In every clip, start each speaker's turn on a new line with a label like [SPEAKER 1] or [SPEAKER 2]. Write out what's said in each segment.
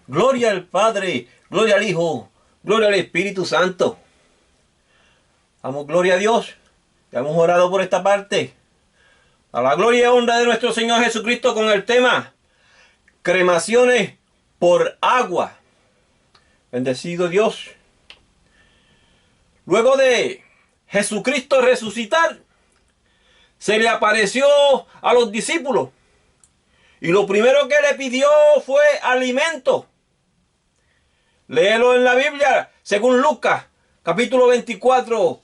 [SPEAKER 1] Gloria al Padre, gloria al Hijo, gloria al Espíritu Santo. Damos gloria a Dios. Ya hemos orado por esta parte. A la gloria y honra de nuestro Señor Jesucristo con el tema cremaciones por agua. Bendecido Dios. Luego de Jesucristo resucitar, se le apareció a los discípulos. Y lo primero que le pidió fue alimento. Léelo en la Biblia, según Lucas, capítulo 24,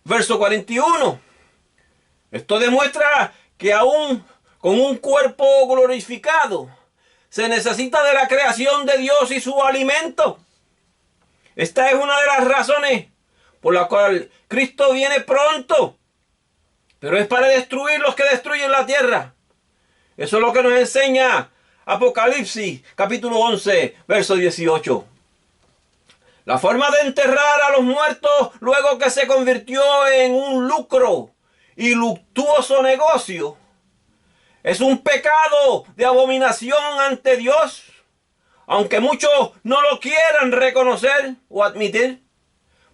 [SPEAKER 1] verso 41. Esto demuestra que aún con un cuerpo glorificado, se necesita de la creación de Dios y su alimento. Esta es una de las razones por la cual Cristo viene pronto. Pero es para destruir los que destruyen la tierra. Eso es lo que nos enseña Apocalipsis, capítulo 11, verso 18. La forma de enterrar a los muertos luego que se convirtió en un lucro y luctuoso negocio es un pecado de abominación ante Dios, aunque muchos no lo quieran reconocer o admitir,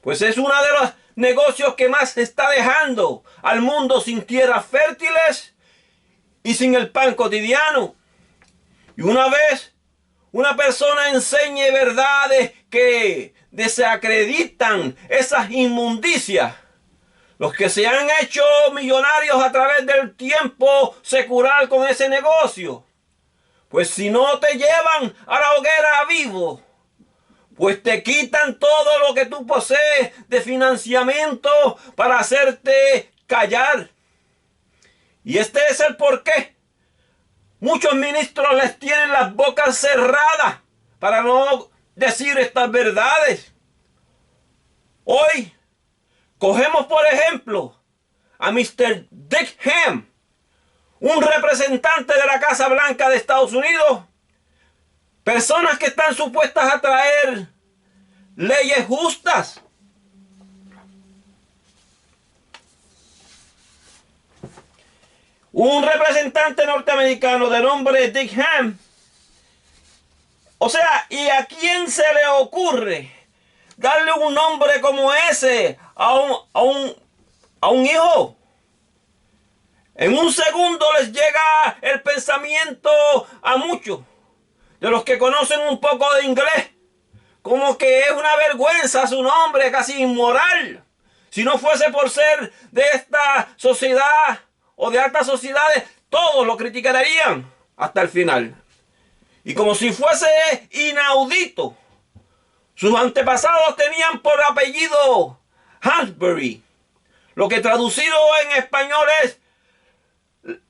[SPEAKER 1] pues es uno de los negocios que más está dejando al mundo sin tierras fértiles y sin el pan cotidiano. Y una vez una persona enseñe verdades que desacreditan esas inmundicias, los que se han hecho millonarios a través del tiempo secular con ese negocio, pues si no te llevan a la hoguera vivo, pues te quitan todo lo que tú posees de financiamiento para hacerte callar. Y este es el porqué. Muchos ministros les tienen las bocas cerradas para no decir estas verdades. Hoy cogemos por ejemplo a Mr. Dick Ham, un representante de la Casa Blanca de Estados Unidos. Personas que están supuestas a traer leyes justas. Un representante norteamericano de nombre Dick Ham. O sea, ¿y a quién se le ocurre darle un nombre como ese a un hijo? En un segundo les llega el pensamiento a muchos de los que conocen un poco de inglés, como que es una vergüenza su nombre, casi inmoral. Si no fuese por ser de esta sociedad o de altas sociedades, todos lo criticarían hasta el final. Y como si fuese inaudito, sus antepasados tenían por apellido Hansberry, lo que traducido en español es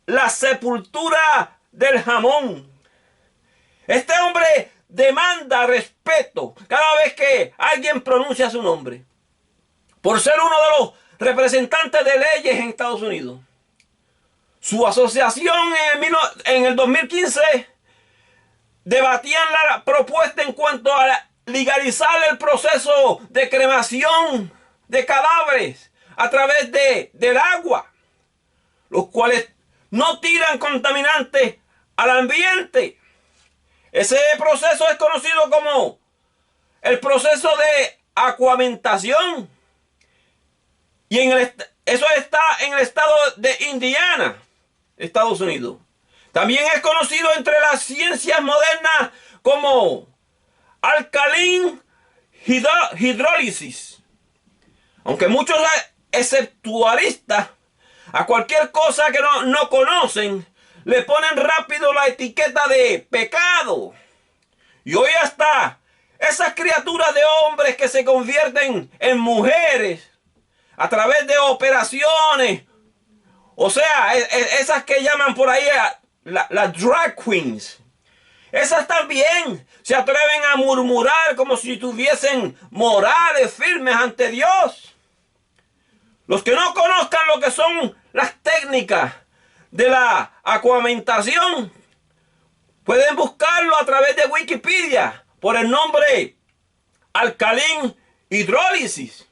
[SPEAKER 1] la sepultura del jamón. Este hombre demanda respeto cada vez que alguien pronuncia su nombre, por ser uno de los representantes de leyes en Estados Unidos. Su asociación en el 2015 debatían la propuesta en cuanto a legalizar el proceso de cremación de cadáveres a través del agua, los cuales no tiran contaminantes al ambiente. Ese proceso es conocido como el proceso de acuamentación. Y eso está en el estado de Indiana, Estados Unidos. También es conocido entre las ciencias modernas como alcalin hidrólisis. Aunque muchos exceptuaristas a cualquier cosa que no conocen le ponen rápido la etiqueta de pecado. Y hoy hasta esas criaturas de hombres que se convierten en mujeres a través de operaciones, o sea, esas que llaman por ahí las drag queens, esas también se atreven a murmurar como si tuviesen morales firmes ante Dios. Los que no conozcan lo que son las técnicas de la acuamentación pueden buscarlo a través de Wikipedia por el nombre alcalin hidrólisis.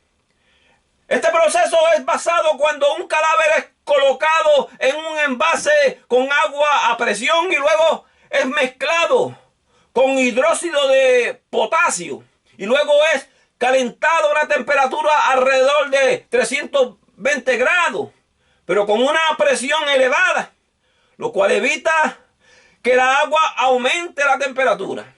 [SPEAKER 1] Este proceso es basado cuando un cadáver es colocado en un envase con agua a presión y luego es mezclado con hidróxido de potasio y luego es calentado a una temperatura alrededor de 320 grados, pero con una presión elevada, lo cual evita que la agua aumente la temperatura.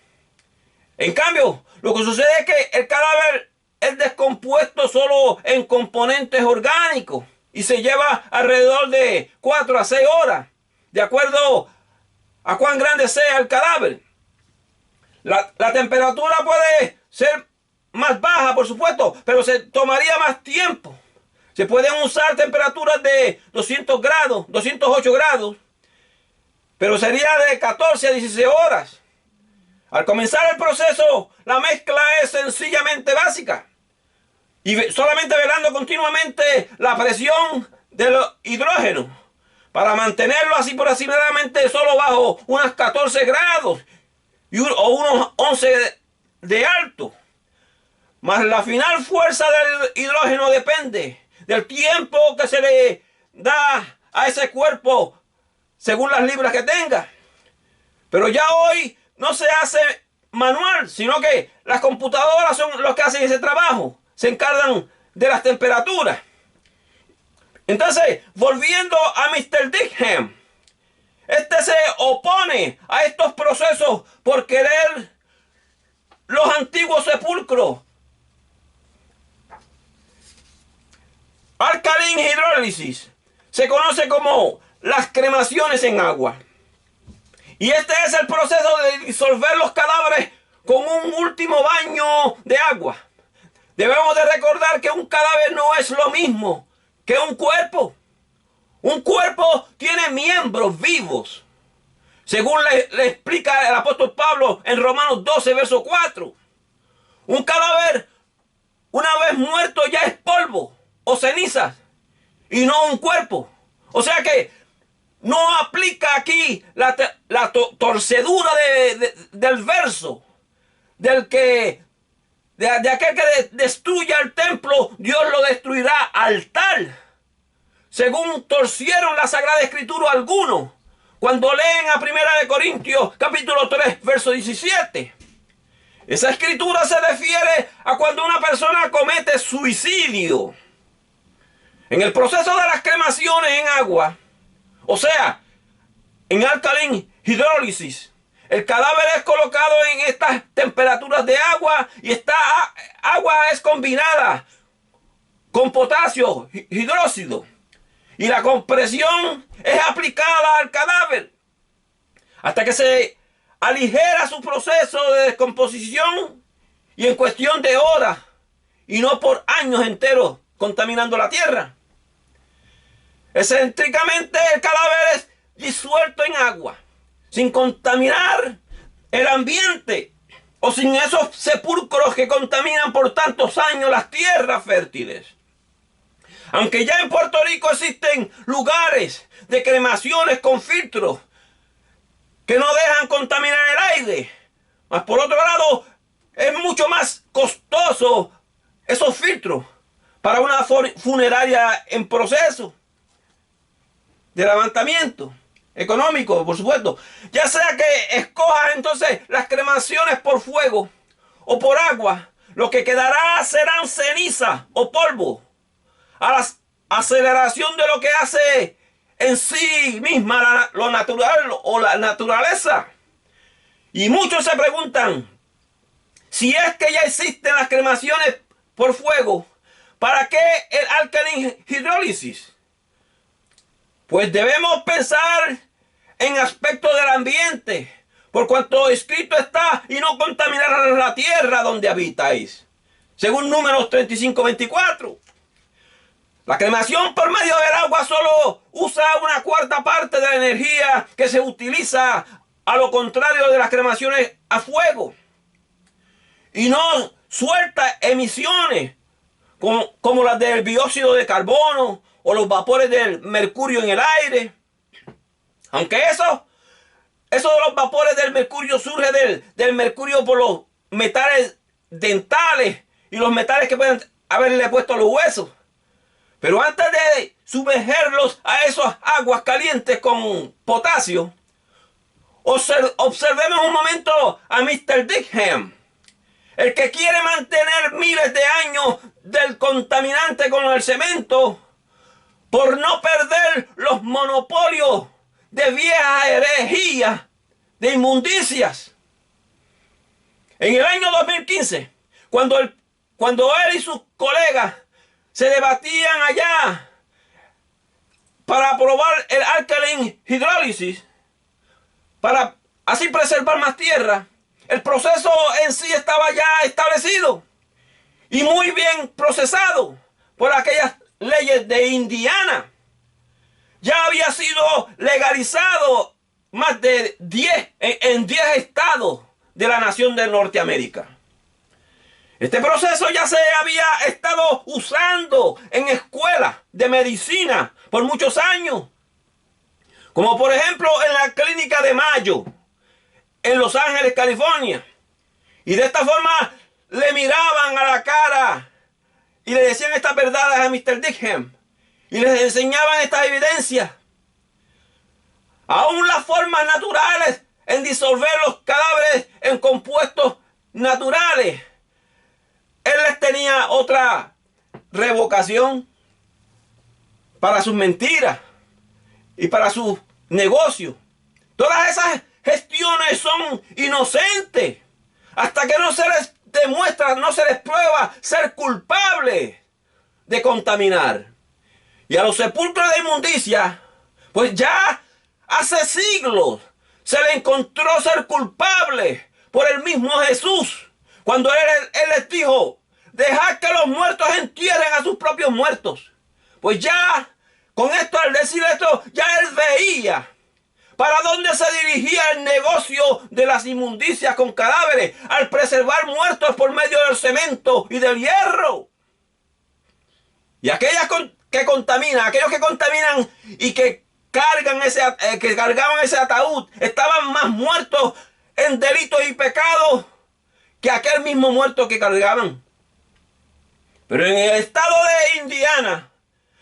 [SPEAKER 1] En cambio, lo que sucede es que el cadáver es descompuesto solo en componentes orgánicos y se lleva alrededor de 4 a 6 horas, de acuerdo a cuán grande sea el cadáver. La temperatura puede ser más baja, por supuesto, pero se tomaría más tiempo. Se pueden usar temperaturas de 200 grados, 208 grados, pero sería de 14 a 16 horas. Al comenzar el proceso, la mezcla es sencillamente básica y solamente velando continuamente la presión del hidrógeno para mantenerlo así aproximadamente solo bajo unos 14 grados o unos 11 de alto. Mas la final fuerza del hidrógeno depende del tiempo que se le da a ese cuerpo según las libras que tenga. Pero ya hoy no se hace manual, sino que las computadoras son los que hacen ese trabajo. Se encargan de las temperaturas. Entonces, volviendo a Mr. Digham, este se opone a estos procesos por querer los antiguos sepulcros. Alkaline hidrólisis se conoce como las cremaciones en agua. Y este es el proceso de disolver los cadáveres con un último baño de agua. Debemos de recordar que un cadáver no es lo mismo que un cuerpo. Un cuerpo tiene miembros vivos, según le explica el apóstol Pablo en Romanos 12, verso 4. Un cadáver, una vez muerto, ya es polvo o cenizas, y no un cuerpo. O sea que no aplica aquí la torcedura del verso, de aquel que destruya el templo, Dios lo destruirá al tal. Según torcieron la Sagrada Escritura algunos, cuando leen a 1 Corintios capítulo 3, verso 17. Esa escritura se refiere a cuando una persona comete suicidio. En el proceso de las cremaciones en agua, o sea, en alkaline hidrólisis, el cadáver es colocado en estas temperaturas de agua y esta agua es combinada con potasio, hidróxido, y la compresión es aplicada al cadáver hasta que se aligera su proceso de descomposición y en cuestión de horas y no por años enteros contaminando la tierra. Excéntricamente el cadáver es disuelto en agua sin contaminar el ambiente o sin esos sepulcros que contaminan por tantos años las tierras fértiles. Aunque ya en Puerto Rico existen lugares de cremaciones con filtros que no dejan contaminar el aire, mas por otro lado es mucho más costoso esos filtros para una funeraria en proceso de levantamiento económico, por supuesto. Ya sea que escojas entonces las cremaciones por fuego o por agua, lo que quedará serán ceniza o polvo, a la aceleración de lo que hace en sí misma lo natural o la naturaleza. Y muchos se preguntan, si es que ya existen las cremaciones por fuego, ¿para qué el alkaline hidrólisis? Pues debemos pensar en aspectos del ambiente, por cuanto escrito está, y no contaminarás la tierra donde habitáis, según Números 35:24. La cremación por medio del agua solo usa una cuarta parte de la energía que se utiliza, a lo contrario de las cremaciones a fuego, y no suelta emisiones como las del dióxido de carbono o los vapores del mercurio en el aire. Aunque eso de los vapores del mercurio surge del mercurio por los metales dentales y los metales que pueden haberle puesto a los huesos. Pero antes de sumergerlos a esas aguas calientes con potasio, Observemos un momento a Mr. Dickham, el que quiere mantener miles de años del contaminante con el cemento por no perder los monopolios de viejas herejías, de inmundicias. En el año 2015, cuando él y sus colegas se debatían allá para aprobar el alkaline hidrólisis, para así preservar más tierra, el proceso en sí estaba ya establecido y muy bien procesado por aquellas leyes de Indiana. Ya había sido legalizado más de 10 estados de la nación de Norteamérica. Este proceso ya se había estado usando en escuelas de medicina por muchos años, como por ejemplo en la Clínica de Mayo, en Los Ángeles, California. Y de esta forma le miraban a la cara y le decían estas verdades a Mr. Dickham y les enseñaban estas evidencias. Aún las formas naturales en disolver los cadáveres en compuestos naturales, él les tenía otra revocación para sus mentiras y para sus negocios. Todas esas gestiones son inocentes hasta que no se les demuestra, no se les prueba ser culpables de contaminar. Y a los sepulcros de inmundicia, pues ya hace siglos se le encontró ser culpable por el mismo Jesús, cuando él les dijo: dejad que los muertos entierren a sus propios muertos. Pues ya, con esto, al decir esto, ya él veía para dónde se dirigía el negocio de las inmundicias con cadáveres, al preservar muertos por medio del cemento y del hierro. Y aquellos que contaminan y que cargaban ese ataúd, estaban más muertos en delitos y pecados que aquel mismo muerto que cargaban. Pero en el estado de Indiana,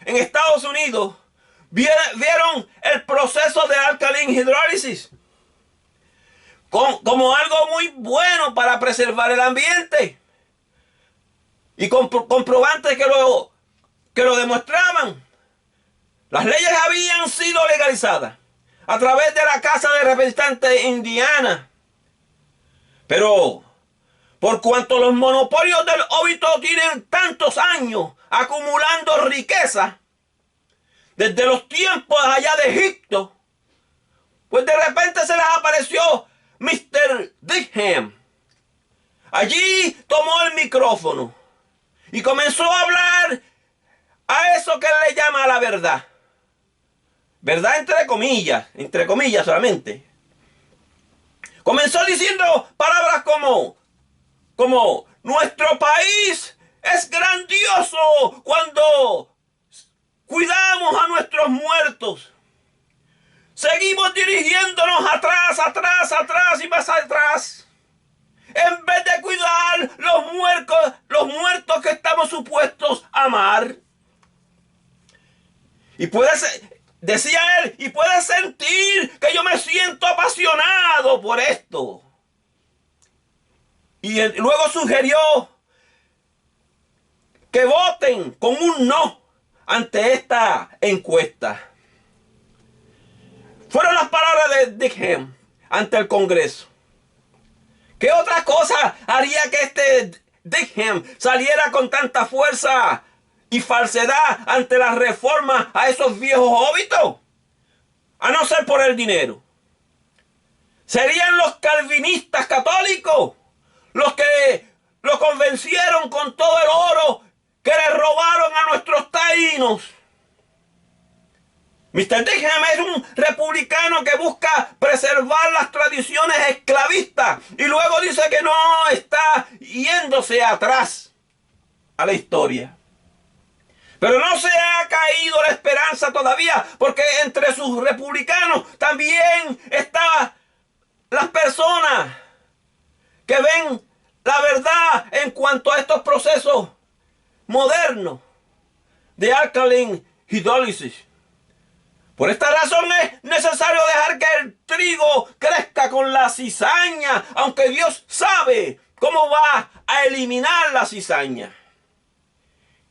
[SPEAKER 1] en Estados Unidos, vieron el proceso de alkaline hidrólisis como algo muy bueno para preservar el ambiente. Y comprobantes que lo demostraban. Las leyes habían sido legalizadas a través de la Casa de Representantes de Indiana. Pero por cuanto los monopolios del óbito tienen tantos años acumulando riqueza, desde los tiempos allá de Egipto, pues de repente se les apareció Mr. Dickham. Allí tomó el micrófono y comenzó a hablar a eso que él le llama la verdad. Verdad entre comillas solamente. Comenzó diciendo palabras como nuestro país es grandioso cuando cuidamos a nuestros muertos. Seguimos dirigiéndonos atrás y más atrás, en vez de cuidar los muertos que estamos supuestos a amar. Y decía él, y puedes sentir que yo me siento apasionado por esto. Y luego sugirió que voten con un no ante esta encuesta. Fueron las palabras de Dickham ante el Congreso. ¿Qué otra cosa haría que este Dickham saliera con tanta fuerza y falsedad ante las reformas a esos viejos óbitos? A no ser por el dinero. Serían los calvinistas católicos los que lo convencieron con todo el oro que le robaron a nuestros taínos. Mr. Dickham es un republicano que busca preservar las tradiciones esclavistas y luego dice que no está yéndose atrás a la historia. Pero no se ha caído la esperanza todavía, porque entre sus republicanos también están las personas que ven la verdad en cuanto a estos procesos modernos de alkaline hidrólisis. Por esta razón es necesario dejar que el trigo crezca cizaña, aunque Dios sabe cómo va a eliminar la cizaña.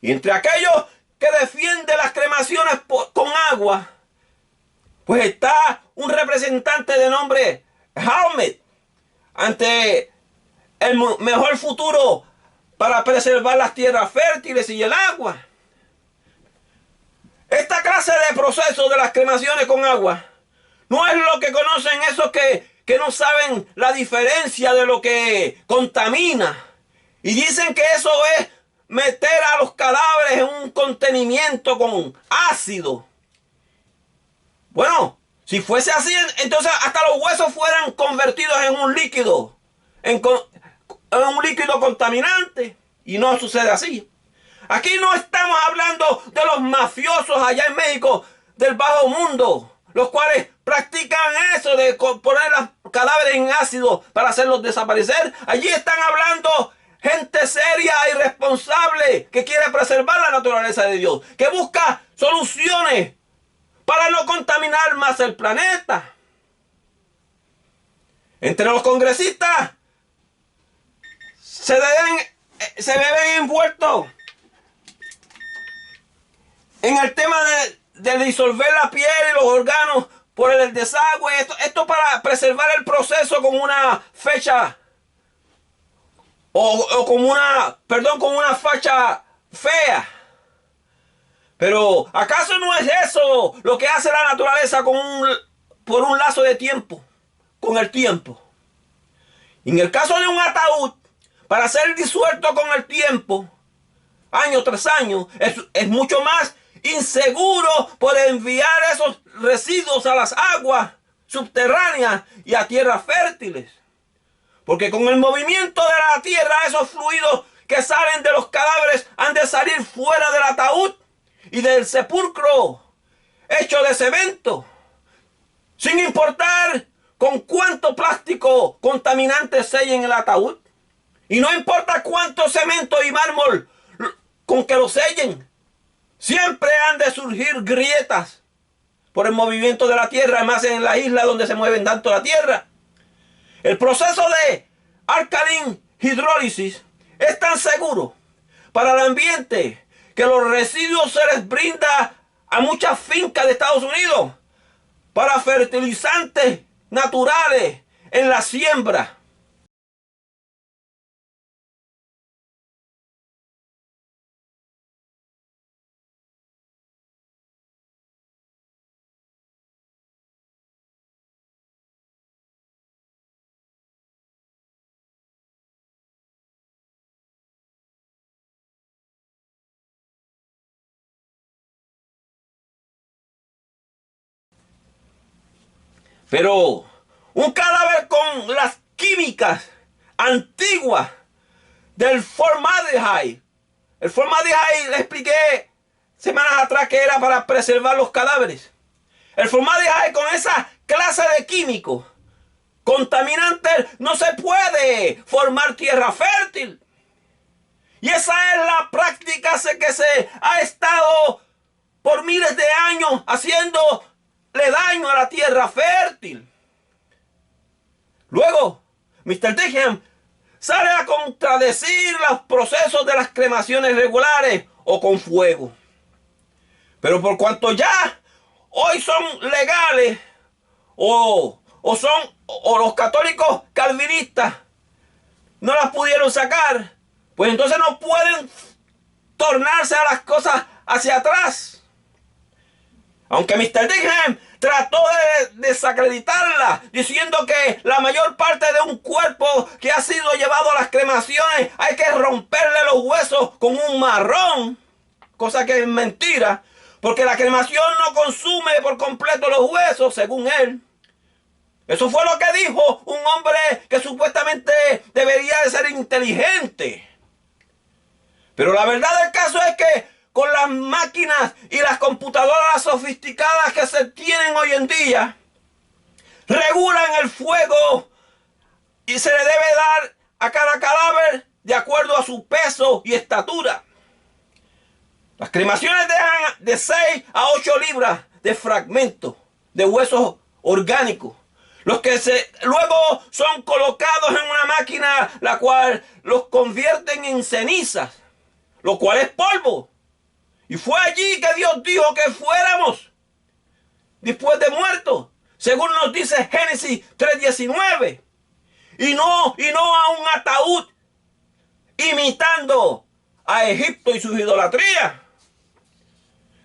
[SPEAKER 1] Y entre aquellos que defienden las cremaciones con agua, pues está un representante de nombre Helmet ante el mejor futuro para preservar las tierras fértiles y el agua. Esta clase de proceso de las cremaciones con agua no es lo que conocen esos que no saben la diferencia de lo que contamina. Y dicen que eso es meter a los cadáveres en un contenimiento con ácido. Bueno, si fuese así, entonces hasta los huesos fueran convertidos en un líquido, en un líquido contaminante. Y no sucede así. Aquí no estamos hablando de los mafiosos allá en México del bajo mundo, los cuales practican eso de poner los cadáveres en ácido para hacerlos desaparecer. Allí están hablando gente seria y responsable que quiere preservar la naturaleza de Dios, que busca soluciones para no contaminar más el planeta. Entre los congresistas se ven envueltos en el tema de disolver la piel y los órganos por el desagüe. Esto para preservar el proceso con una fecha o con una facha fea. Pero ¿acaso no es eso lo que hace la naturaleza por un lazo de tiempo, con el tiempo? Y en el caso de un ataúd, para ser disuelto con el tiempo, año tras año, es mucho más inseguro por enviar esos residuos a las aguas subterráneas y a tierras fértiles. Porque con el movimiento de la tierra, esos fluidos que salen de los cadáveres han de salir fuera del ataúd y del sepulcro hecho de cemento, sin importar con cuánto plástico contaminante sellen el ataúd. Y no importa cuánto cemento y mármol con que lo sellen, siempre han de surgir grietas por el movimiento de la tierra, además en la isla donde se mueven tanto la tierra. El proceso de alcalin hidrólisis es tan seguro para el ambiente que los residuos se les brinda a muchas fincas de Estados Unidos para fertilizantes naturales en la siembra. Pero un cadáver con las químicas antiguas del formaldehyde. El formaldehyde le expliqué semanas atrás que era para preservar los cadáveres. El formaldehyde con esa clase de químicos contaminantes no se puede formar tierra fértil. Y esa es la práctica que se ha estado por miles de años haciéndole daño a la tierra fértil. Luego, Mr. Dickens sale a contradecir los procesos de las cremaciones regulares o con fuego. Pero por cuanto ya hoy son legales o los católicos calvinistas no las pudieron sacar, pues entonces no pueden tornarse a las cosas hacia atrás. Aunque Mr. Dickens trató de desacreditarla, diciendo que la mayor parte de un cuerpo que ha sido llevado a las cremaciones hay que romperle los huesos con un marrón, cosa que es mentira, porque la cremación no consume por completo los huesos, según él. Eso fue lo que dijo un hombre que supuestamente debería de ser inteligente. Pero la verdad del caso es que con las máquinas y las computadoras sofisticadas que se tienen hoy en día, regulan el fuego y se le debe dar a cada cadáver de acuerdo a su peso y estatura. Las cremaciones dejan de 6 a 8 libras de fragmentos de huesos orgánicos, Los que luego son colocados en una máquina, la cual los convierten en cenizas, lo cual es polvo. Y fue allí que Dios dijo que fuéramos después de muertos, según nos dice Génesis 3:19. Y no a un ataúd imitando a Egipto y sus idolatrías.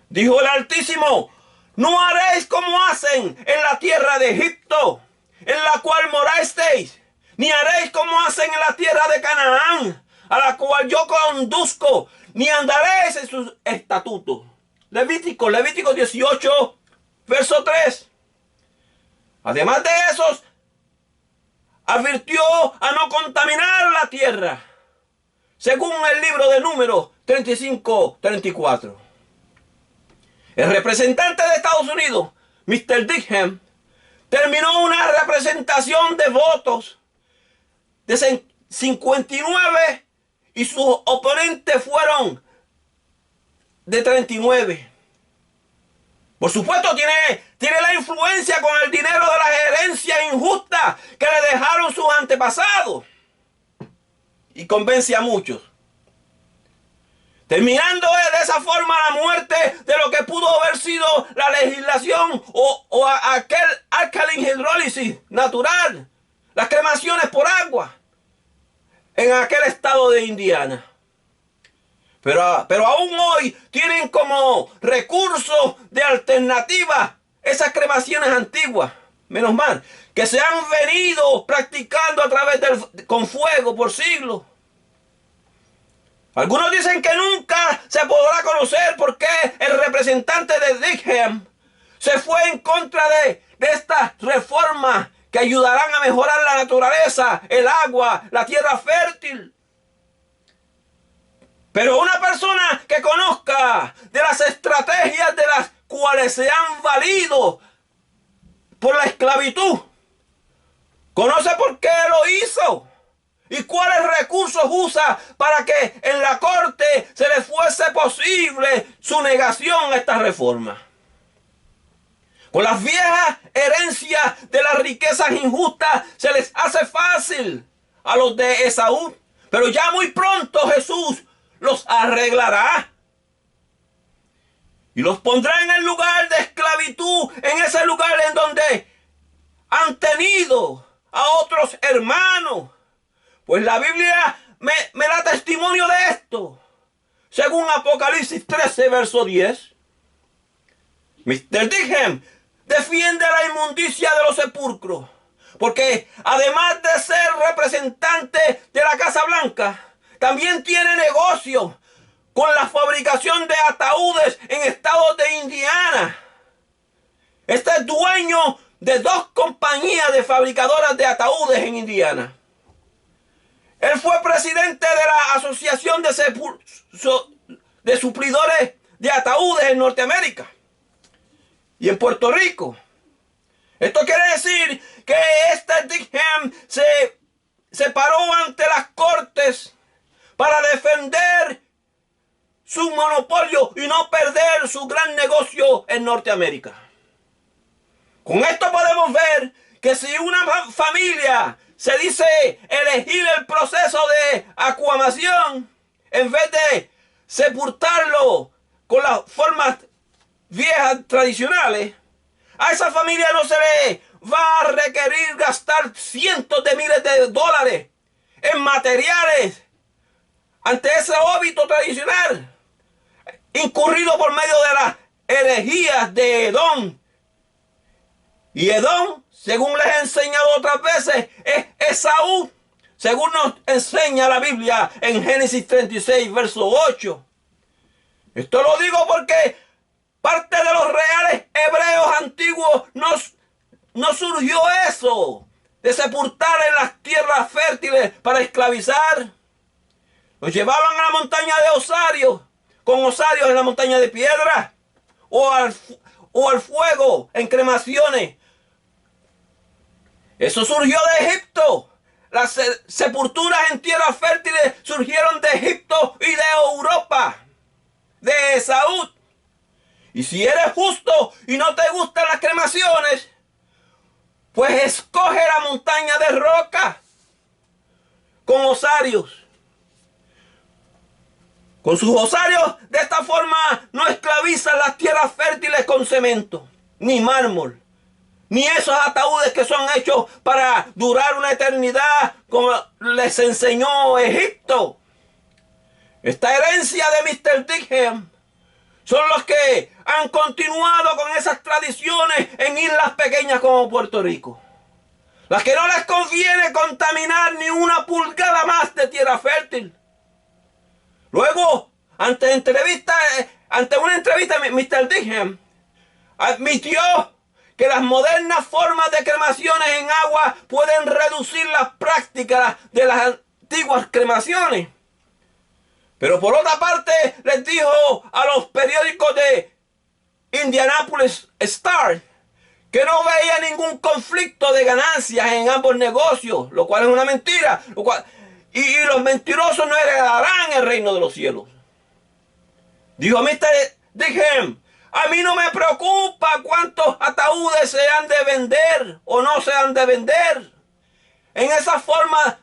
[SPEAKER 1] Dijo el Altísimo: no haréis como hacen en la tierra de Egipto, en la cual morasteis, ni haréis como hacen en la tierra de Canaán, a la cual yo conduzco, ni andaréis en sus estatutos. Levítico 18, verso 3. Además de eso, advirtió a no contaminar la tierra, según el libro de Números 35-34. El representante de Estados Unidos, Mr. Dickheim, terminó una representación de votos de 59 y sus oponentes fueron de 39. Por supuesto, tiene la influencia con el dinero de la herencia injusta que le dejaron sus antepasados. Y convence a muchos. Terminando de esa forma la muerte de lo que pudo haber sido la legislación o aquel alkaline hydrolysis natural, las cremaciones por agua en aquel estado de Indiana. Pero aún hoy tienen como recurso de alternativa esas cremaciones antiguas, menos mal, que se han venido practicando a través con fuego por siglos. Algunos dicen que nunca se podrá conocer por qué el representante de Dickheim se fue en contra de estas reformas que ayudarán a mejorar la naturaleza, el agua, la tierra fértil. Pero una persona que conozca de las estrategias de las cuales se han valido por la esclavitud, conoce por qué lo hizo y cuáles recursos usa para que en la corte se le fuese posible su negación a esta reforma. Con las viejas herencias de las riquezas injustas se les hace fácil a los de Esaú, pero ya muy pronto Jesús los arreglará y los pondrá en el lugar de esclavitud, en ese lugar en donde han tenido a otros hermanos. Pues la Biblia me da testimonio de esto, según Apocalipsis 13, verso 10. Mr. Dickheim defiende la inmundicia de los sepulcros, porque además de ser representante de la Casa Blanca, también tiene negocio con la fabricación de ataúdes en estados de Indiana. Este es dueño de 2 compañías de fabricadoras de ataúdes en Indiana. Él fue presidente de la Asociación de Suplidores de Ataúdes en Norteamérica y en Puerto Rico. Esto quiere decir que este Dickheim se paró ante las cortes para defender su monopolio y no perder su gran negocio en Norteamérica. Con esto podemos ver que si una familia se dice elegir el proceso de acuamación en vez de sepultarlo con las formas viejas tradicionales, a esa familia no se le va a requerir gastar cientos de miles de dólares en materiales ante ese hábito tradicional incurrido por medio de las herejías de Edom. Y Edom, según les he enseñado otras veces, es Esaú, según nos enseña la Biblia en Génesis 36, verso 8. Esto lo digo porque parte de los reales hebreos antiguos no surgió eso, de sepultar en las tierras fértiles para esclavizar. Los llevaban a la montaña de Osario, con osarios en la montaña de piedra, o al fuego en cremaciones. Eso surgió de Egipto. Las sepulturas en tierras fértiles surgieron de Egipto y de Europa, de Pues escoge la montaña de roca con osarios. Con sus osarios, de esta forma, no esclavizan las tierras fértiles con cemento, ni mármol, ni esos ataúdes que son hechos para durar una eternidad, como les enseñó Egipto. Esta herencia de Mr. Digham son los que han continuado con esas tradiciones en islas pequeñas como Puerto Rico. Las que no les conviene contaminar ni una pulgada más de tierra fértil. Luego, ante una entrevista, Mr. Digham admitió que las modernas formas de cremaciones en agua pueden reducir las prácticas de las antiguas cremaciones. Pero por otra parte, les dijo a los periódicos de Indianapolis Star que no veía ningún conflicto de ganancias en ambos negocios, lo cual es una mentira. Y los mentirosos no heredarán el reino de los cielos. Dijo Mr. Digham, a mí no me preocupa cuántos ataúdes se han de vender o no se han de vender. En esa forma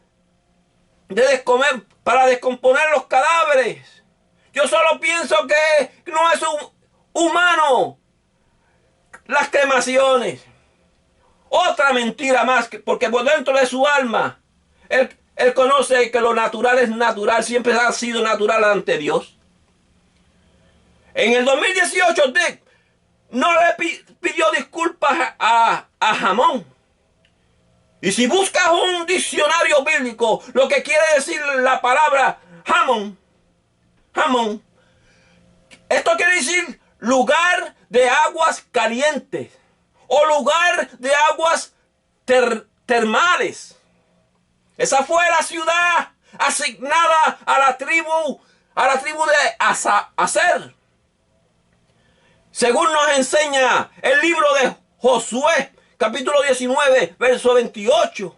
[SPEAKER 1] para descomponer los cadáveres. Yo solo pienso que no es humano las cremaciones. Otra mentira más, porque por dentro de su alma, él conoce que lo natural es natural, siempre ha sido natural ante Dios. En el 2018, Dick no le pidió disculpas a Hammond. Y si buscas un diccionario bíblico, lo que quiere decir la palabra Hammond, esto quiere decir lugar de aguas calientes o lugar de aguas termales. Esa fue la ciudad asignada a la tribu de Aser. Según nos enseña el libro de Josué, capítulo 19, verso 28.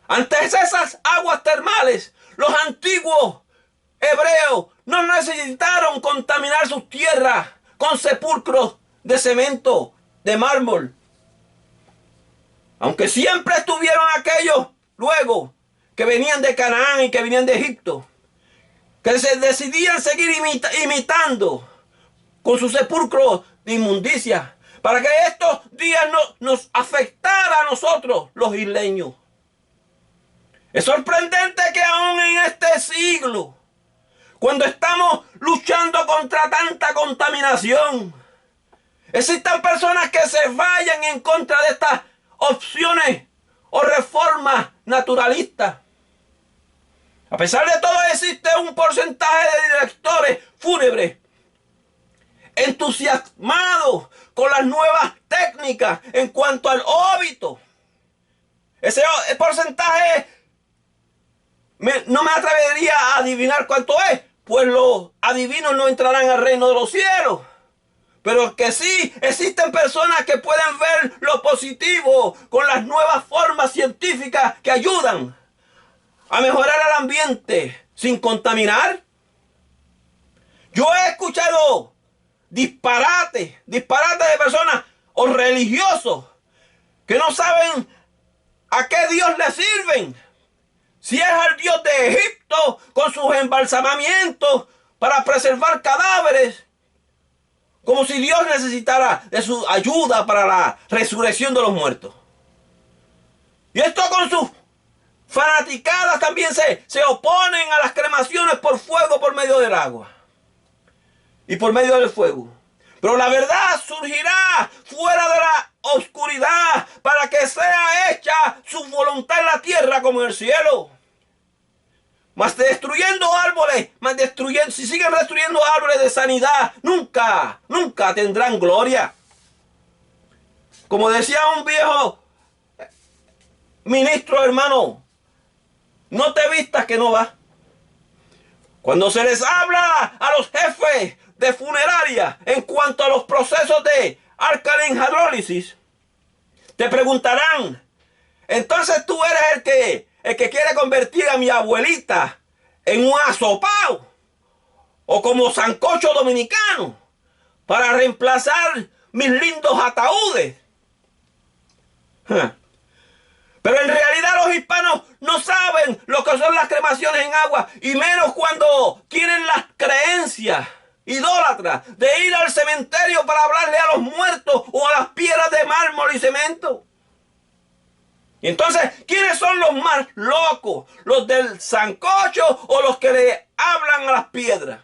[SPEAKER 1] Ante esas aguas termales, los antiguos hebreos no necesitaron contaminar sus tierras con sepulcros de cemento, de mármol. Aunque siempre estuvieron aquellos luego que venían de Canaán y que venían de Egipto, que se decidían seguir imitando con sus sepulcros de inmundicia, para que estos días nos afectara a nosotros, los isleños. Es sorprendente que aún en este siglo, cuando estamos luchando contra tanta contaminación, existan personas que se vayan en contra de estas opciones o reformas naturalistas. A pesar de todo, existe un porcentaje de directores fúnebres entusiasmados con las nuevas técnicas en cuanto al óbito. Ese porcentaje no me atrevería a adivinar cuánto es, pues los adivinos no entrarán al reino de los cielos. Pero que sí existen personas que pueden ver lo positivo con las nuevas formas científicas que ayudan a mejorar el ambiente sin contaminar. Yo he escuchado disparates de personas o religiosos que no saben a qué Dios le sirven. Si es al Dios de Egipto con sus embalsamamientos para preservar cadáveres, como si Dios necesitara de su ayuda para la resurrección de los muertos. Y esto con sus fanaticadas también se oponen a las cremaciones por fuego por medio del agua y por medio del fuego. Pero la verdad surgirá fuera de la oscuridad para que sea hecha su voluntad en la tierra como en el cielo. Mas destruyendo árboles, si siguen destruyendo árboles de sanidad, nunca tendrán gloria. Como decía un viejo ministro, hermano, no te vistas que no vas. Cuando se les habla a los jefes de funeraria en cuanto a los procesos de alkaline hidrólisis, te preguntarán, entonces tú eres el que quiere convertir a mi abuelita en un asopao o como sancocho dominicano para reemplazar mis lindos ataúdes. Pero en realidad los hispanos no saben lo que son las cremaciones en agua, y menos cuando tienen las creencias idólatras de ir al cementerio para hablarle a los muertos o a las piedras de mármol y cemento. Y entonces, ¿quiénes son los más locos? ¿Los del sancocho o los que le hablan a las piedras?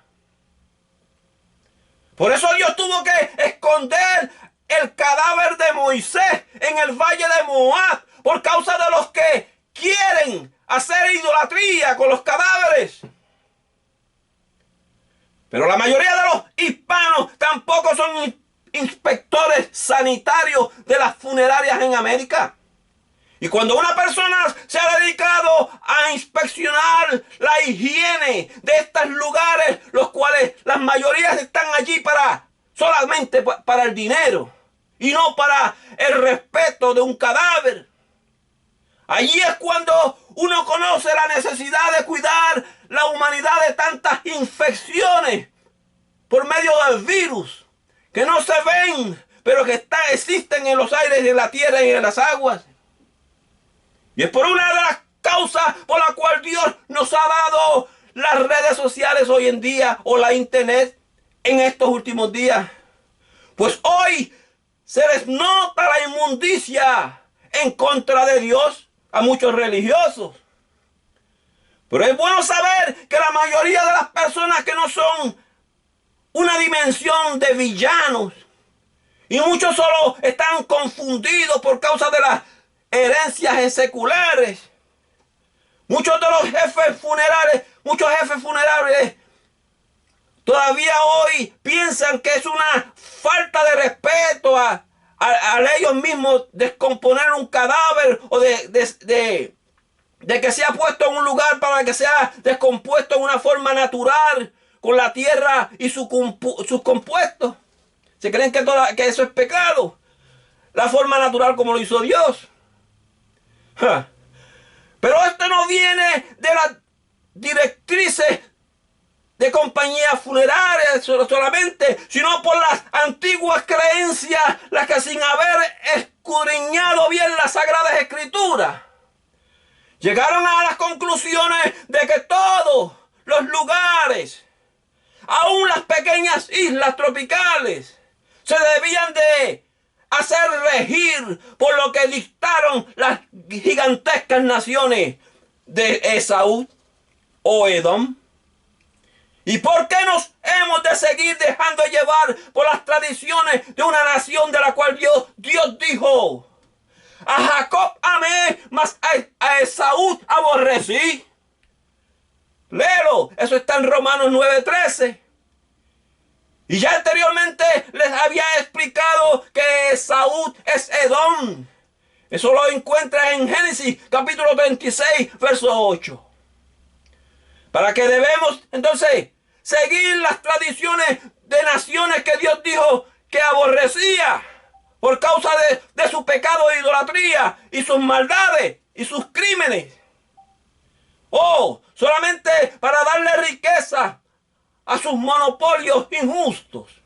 [SPEAKER 1] Por eso Dios tuvo que esconder el cadáver de Moisés en el valle de Moab, por causa de los que quieren hacer idolatría con los cadáveres. Pero la mayoría de los hispanos tampoco son inspectores sanitarios de las funerarias en América. Y cuando una persona se ha dedicado a inspeccionar la higiene de estos lugares, los cuales las mayorías están allí solamente para el dinero y no para el respeto de un cadáver, allí es cuando uno conoce la necesidad de cuidar la humanidad de tantas infecciones por medio del virus que no se ven, pero que existen en los aires, en la tierra y en las aguas. Y es por una de las causas por la cual Dios nos ha dado las redes sociales hoy en día, o la internet en estos últimos días. Pues hoy se les nota la inmundicia en contra de Dios a muchos religiosos. Pero es bueno saber que la mayoría de las personas que no son una dimensión de villanos, y muchos solo están confundidos por causa de las herencias seculares. Muchos jefes funerarios todavía hoy piensan que es una falta de respeto a ellos mismos descomponer un cadáver, o de que sea puesto en un lugar para que sea descompuesto en una forma natural con la tierra y sus compuestos. Se creen que eso es pecado, la forma natural como lo hizo Dios. Pero esto no viene de las directrices de compañías funerarias solamente, sino por las antiguas creencias, las que sin haber escudriñado bien las Sagradas Escrituras, llegaron a las conclusiones de que todos los lugares, aún las pequeñas islas tropicales, se debían de hacer regir por lo que dictaron las gigantescas naciones de Esaú o Edom. ¿Y por qué nos hemos de seguir dejando llevar por las tradiciones de una nación de la cual Dios dijo: a Jacob amé, mas a Esaú aborrecí? Léelo, eso está en Romanos 9:13. Y ya anteriormente les había explicado que Esaú es Edom. Eso lo encuentras en Génesis capítulo 26, verso 8. Para que debemos entonces seguir las tradiciones de naciones que Dios dijo que aborrecía por causa de su pecado de idolatría y sus maldades y sus crímenes. Solamente para darle riqueza a sus monopolios injustos.